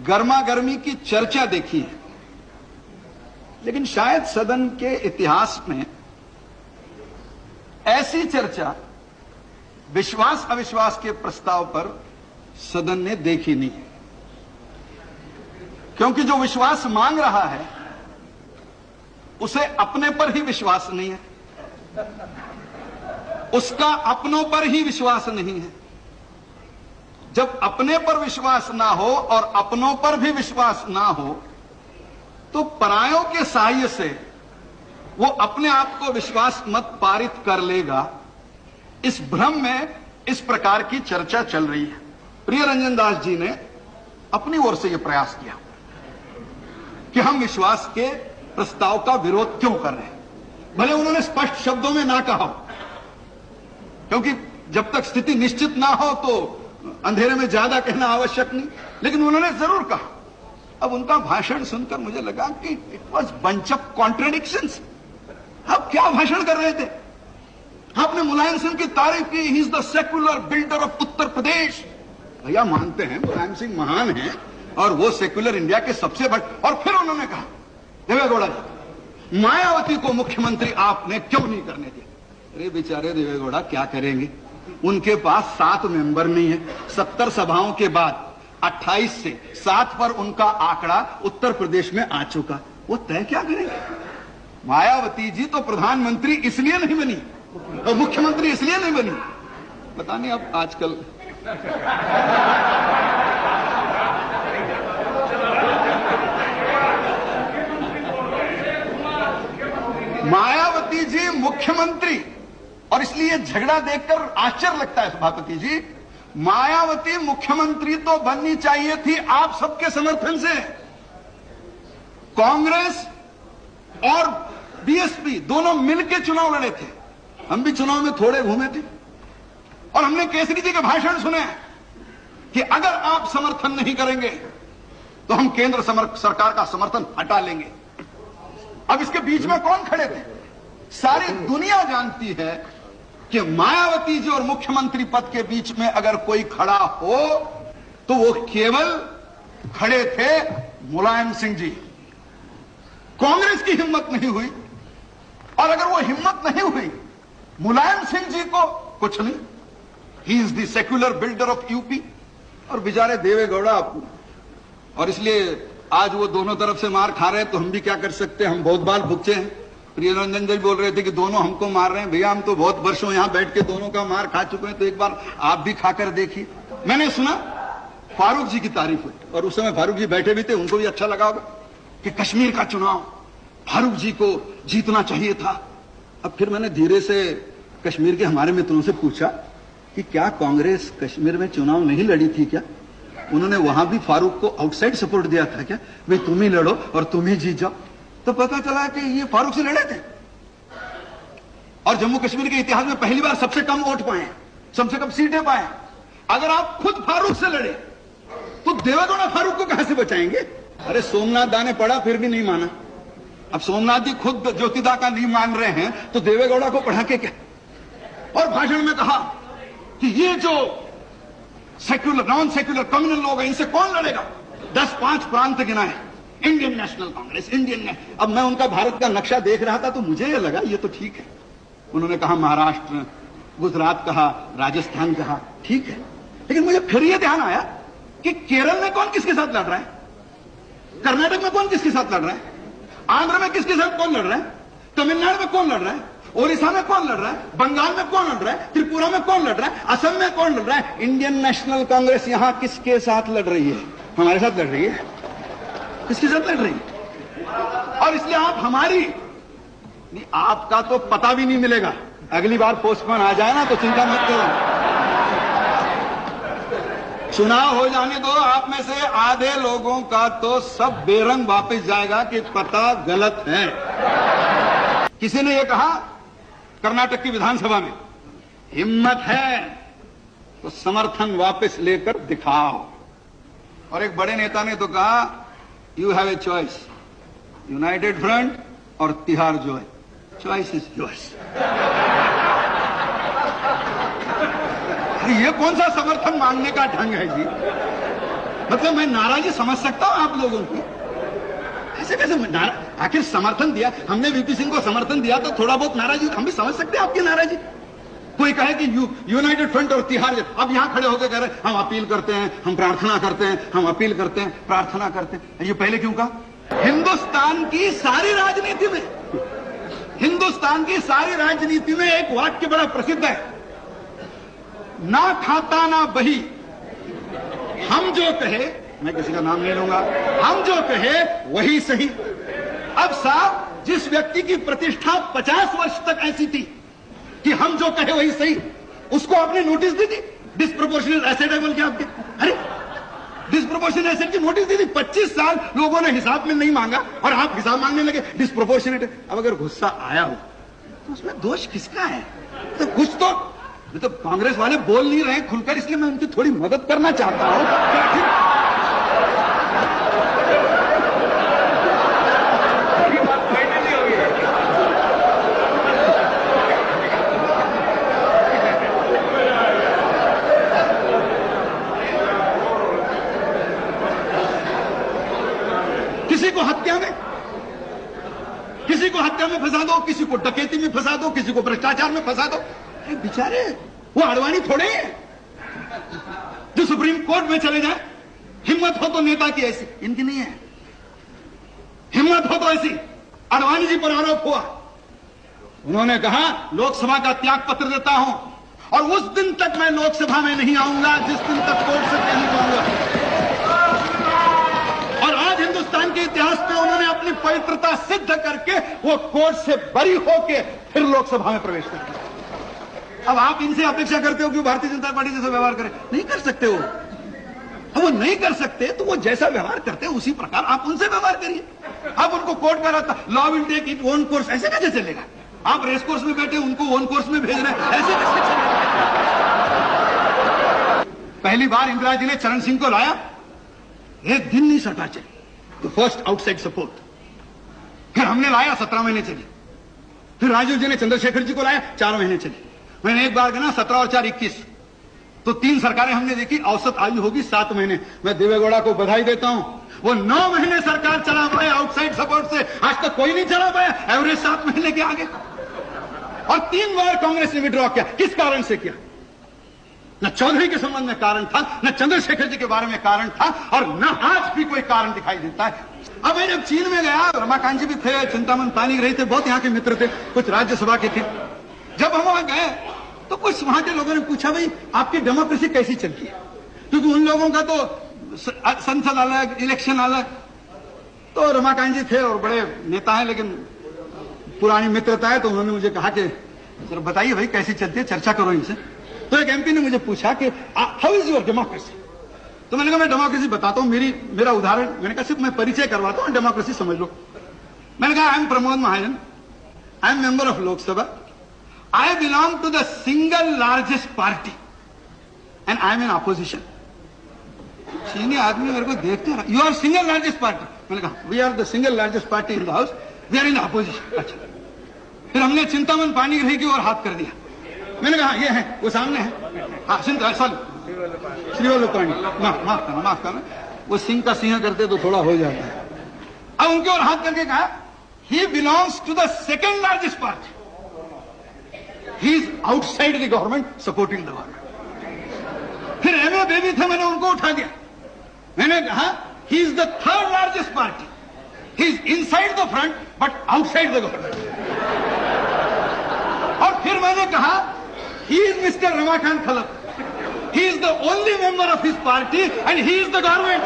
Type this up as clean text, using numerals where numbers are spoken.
गर्मा गर्मी की चर्चा देखी है, लेकिन शायद सदन के इतिहास में ऐसी चर्चा विश्वास अविश्वास के प्रस्ताव पर सदन ने देखी नहीं है। क्योंकि जो विश्वास मांग रहा है उसे अपने पर ही विश्वास नहीं है, उसका अपनों पर ही विश्वास नहीं है। जब अपने पर विश्वास ना हो और अपनों पर भी विश्वास ना हो तो परायों के सहाय से वो अपने आप को विश्वास मत पारित कर लेगा। इस भ्रम में इस प्रकार की चर्चा चल रही है। प्रियरंजन दास जी ने अपनी ओर से यह प्रयास किया कि हम विश्वास के प्रस्ताव का विरोध क्यों कर रहे हैं। भले उन्होंने स्पष्ट शब्दों में ना कहा, क्योंकि जब तक स्थिति निश्चित ना हो तो अंधेरे में ज्यादा कहना आवश्यक नहीं, लेकिन उन्होंने जरूर कहा। अब उनका भाषण सुनकर मुझे लगा कि it was bunch of contradictions. आप क्या भाषण कर रहे थे? आपने मुलायम सिंह की तारीफ की, he is the secular builder of Uttar Pradesh. भैया मानते हैं मुलायम सिंह महान हैं और वो सेक्युलर इंडिया के सबसे बड़े। और फिर उन्होंने कहा, देवेगौड़ा जी, मायावती को मुख्यमंत्री आपने क्यों नहीं करने दिया? अरे बेचारे देवेगौड़ा क्या करेंगे, उनके पास 7 मेंबर नहीं है। 70 सभाओं के बाद 28 से 7 पर उनका आंकड़ा उत्तर प्रदेश में आ चुका, वो तय क्या करेंगे? मायावती जी तो प्रधानमंत्री इसलिए नहीं बनी और मुख्यमंत्री इसलिए नहीं बनी, पता नहीं अब आजकल मायावती जी मुख्यमंत्री, और इसलिए झगड़ा देखकर आश्चर्य लगता है सभापति जी, मायावती मुख्यमंत्री तो बननी चाहिए थी आप सबके समर्थन से। कांग्रेस और बीएसपी दोनों मिलकर चुनाव लड़े थे, हम भी चुनाव में थोड़े घूमे थे और हमने केसरी जी के भाषण सुने कि अगर आप समर्थन नहीं करेंगे तो हम केंद्र सरकार का समर्थन हटा लेंगे। अब इसके बीच में कौन खड़े थे? सारी दुनिया जानती है कि मायावती जी और मुख्यमंत्री पद के बीच में अगर कोई खड़ा हो तो वो केवल खड़े थे मुलायम सिंह जी। कांग्रेस की हिम्मत नहीं हुई, और अगर वो हिम्मत नहीं हुई मुलायम सिंह जी को कुछ नहीं, ही is the secular builder of UP. और बेचारे देवेगौड़ा, और इसलिए आज वो दोनों तरफ से मार खा रहे हैं, तो हम भी क्या कर सकते हैं, हम बहुत बार भुगते हैं। प्रियरंजन जी बोल रहे थे कि दोनों हमको मार रहे हैं। भैया हम तो बहुत वर्षों यहां बैठ के दोनों का मार खा चुके हैं, तो एक बार आप भी खाकर देखिए। मैंने सुना फारूक जी की तारीफ हुई, और उस समय फारूक जी बैठे भी थे, उनको भी अच्छा लगा होगा कि कश्मीर का चुनाव फारूक जी को जीतना चाहिए था। अब फिर मैंने धीरे से कश्मीर के हमारे मित्रों से पूछा कि क्या कांग्रेस कश्मीर में चुनाव नहीं लड़ी थी क्या? उन्होंने वहां भी फारूक को आउटसाइड सपोर्ट दिया था क्या, भाई तुम ही लड़ो और तुम ही जीत जाओ? तो पता चला कि ये फारूक से लड़े थे, और जम्मू कश्मीर के इतिहास में पहली बार सबसे कम वोट पाए, सबसे कम सीटें पाए। अगर आप खुद फारूक से लड़े तो देवेगौड़ा फारूक को कहां से बचाएंगे? अरे सोमनाथ दा ने पढ़ा फिर भी नहीं माना। अब सोमनाथ जी खुद ज्योतिदा का नहीं मान रहे हैं तो देवेगौड़ा को पढ़ा के क्या? और भाषण में कहा कि ये जो सेक्युलर नॉन सेक्युलर कम्युनल लोग हैं, इनसे कौन लड़ेगा? 10-5 प्रांत गिनाए, इंडियन नेशनल कांग्रेस, अब मैं उनका भारत का नक्शा देख रहा था तो मुझे ये लगा ये तो ठीक है। उन्होंने कहा महाराष्ट्र, गुजरात कहा, राजस्थान कहा, ठीक है, लेकिन मुझे फिर ये ध्यान आया कि केरल में कौन किसके साथ लड़ रहा है, कर्नाटक में कौन किसके साथ लड़ रहा है, आंध्र में किसके साथ कौन लड़ रहा है, तमिलनाडु में कौन लड़ रहा है, ओडिशा में कौन लड़ रहा है, बंगाल में कौन लड़ रहा है, त्रिपुरा में कौन लड़ रहा है, असम में कौन लड़ रहा है। इंडियन नेशनल कांग्रेस यहां किसके साथ लड़ रही है? हमारे साथ लड़ रही है। किसके साथ लड़ रही है? और इसलिए आप हमारी नहीं, आपका तो पता भी नहीं मिलेगा। अगली बार पोस्टमैन आ जाए ना तो चिंता मत करो, चुनाव हो जाने दो, आप में से आधे लोगों का तो सब बेरंग वापस जाएगा कि पता गलत है। किसी ने यह कहा कर्नाटक की विधानसभा में, हिम्मत है तो समर्थन वापस लेकर दिखाओ। और एक बड़े नेता ने तो कहा, you have a choice, United Front और Tihar jail, choice is yours. ये कौन सा समर्थन मांगने का ढंग है जी? मतलब मैं नाराजगी समझ सकता हूं आप लोगों की, ऐसे कैसे आखिर समर्थन दिया हमने, वीपी सिंह को समर्थन दिया तो थोड़ा बहुत नाराजगी हम भी समझ सकते हैं आपकी नाराजगी। कोई कहे कि यूनाइटेड फ्रंट और तिहाड़, अब यहां खड़े होकर कह रहे हम अपील करते हैं, हम प्रार्थना करते हैं, हम अपील करते हैं, प्रार्थना करते हैं। ये पहले क्यों कहा? हिंदुस्तान की सारी राजनीति में, हिंदुस्तान की सारी राजनीति में एक वाक्य बड़ा प्रसिद्ध है, ना खाता ना बही, हम जो कहे, मैं किसी का नाम नहीं लूंगा, हम जो कहे वही सही। अब साहब जिस व्यक्ति की प्रतिष्ठा 50 वर्ष तक ऐसी थी कि हम जो कहे वही सही, उसको आपने नोटिस दी थी डिस्प्रोपोर्शनेट एसेट है बोल के आपके, अरे डिस्प्रोपोर्शनेट एसेट की नोटिस दी थी, 25 साल लोगों ने हिसाब में नहीं मांगा और आप हिसाब मांगने लगे डिस्प्रोपोर्शनेट है। अब अगर गुस्सा आया हो तो उसमें दोष किसका है? तो कुछ तो कांग्रेस वाले बोल नहीं रहे खुलकर, इसलिए मैं उनकी थोड़ी मदद करना चाहता हूं। किसी को हत्या में फंसा दो, किसी को डकैती में फंसा दो, किसी को भ्रष्टाचार में फंसा दो। बेचारे वो अडवाणी थोड़े हैं जो सुप्रीम कोर्ट में चले जाए। हिम्मत हो तो नेता की ऐसी, इनकी नहीं है हिम्मत हो तो ऐसी। अडवाणी जी पर आरोप हुआ, उन्होंने कहा लोकसभा का त्याग पत्र देता हूं और उस दिन तक मैं लोकसभा में नहीं आऊंगा जिस दिन तक कोर्ट से नहीं जाऊंगा। और आज हिंदुस्तान के इतिहास में उन्होंने अपनी पवित्रता सिद्ध करके वो कोर्ट से बरी होके फिर लोकसभा में प्रवेश कर किया। अब आप इनसे अपेक्षा करते हो कि भारतीय जनता पार्टी जैसा व्यवहार करें? नहीं कर सकते हो। अब वो नहीं कर सकते तो वो जैसा व्यवहार करते हैं उसी प्रकार आप उनसे व्यवहार करिए। अब उनको कोर्ट में रहता law will take it own course, ऐसे कैसे चलेगा? आप रेस कोर्स में बैठे उनको ओन कोर्स में भेज रहे हैं, ऐसे कैसे चलेगा? पहली बार इंदिरा जी ने चरण सिंह को लाया, एक दिन नहीं सरकार चली, तो फर्स्ट आउटसाइड सपोर्ट। फिर हमने लाया 17 महीने चली। फिर राजीव जी ने चंद्रशेखर जी को लाया, 4 महीने चली। मैंने एक बार कहना 17 और 4 21, तो 3 सरकारें हमने देखी, औसत आयु होगी 7 महीने। मैं देवेगौड़ा को बधाई देता हूं, वो 9 महीने सरकार चला पाए आउटसाइड सपोर्ट से, आज तक कोई नहीं चला पाया, एवरेज 7 महीने के आगे। और 3 बार कांग्रेस ने विड्रॉ किया। किस कारण से किया? न चौधरी के संबंध में कारण था, न चंद्रशेखर जी के बारे में कारण था, और न आज भी कोई कारण दिखाई देता है। अब मैं जब चीन में गया, रमाकांत जी भी थे, चिंतामन पानीग्राही थे, बहुत यहां के मित्र थे, कुछ राज्यसभा के थे। जब हम वहां गए तो कुछ वहां के लोगों ने पूछा, भाई आपकी डेमोक्रेसी कैसी चलती है? क्योंकि उन लोगों का तो संसद अलग, इलेक्शन अलग। तो रमाकांत जी थे और बड़े नेता हैं, लेकिन पुरानी मित्रता है, तो उन्होंने मुझे कहा कि सर बताइए भाई कैसी चलती है, चर्चा करो इनसे। तो एक एमपी ने मुझे पूछा कि हाउ इज योर डेमोक्रेसी? तो मैंने कहा मैं डेमोक्रेसी बताता हूं, मेरा उदाहरण, मैंने कहा सिर्फ मैं परिचय करवाता हूं, डेमोक्रेसी समझ लो। मैंने कहा I am Pramod Mahajan, I am member of Lok Sabha, I belong to the single largest party and I am in opposition. चीनी आदमी मेरे को देखते रहा, you are single largest party? मैंने कहा we are the single largest party in the house, we are in opposition. अच्छा, फिर हमने चिंतामन पानीग्राही की ओर हाथ कर दिया। मैंने कहा ये है, वो सामने है, हाँ श्री वल्लभ पाणी, माफ करना, वो सिंह का सिंह करते तो थोड़ा हो जाता है। अब उनके ओर हाथ करके कहा he belongs to the second largest party, he is outside the government supporting the government. फिर एमए बेबी थे, मैंने उनको उठा दिया। मैंने कहा he is the third largest party, he is inside the front but outside the government. और फिर मैंने कहा he is Mr. Ramakant Khalap, he is the only member of his party and he is the government.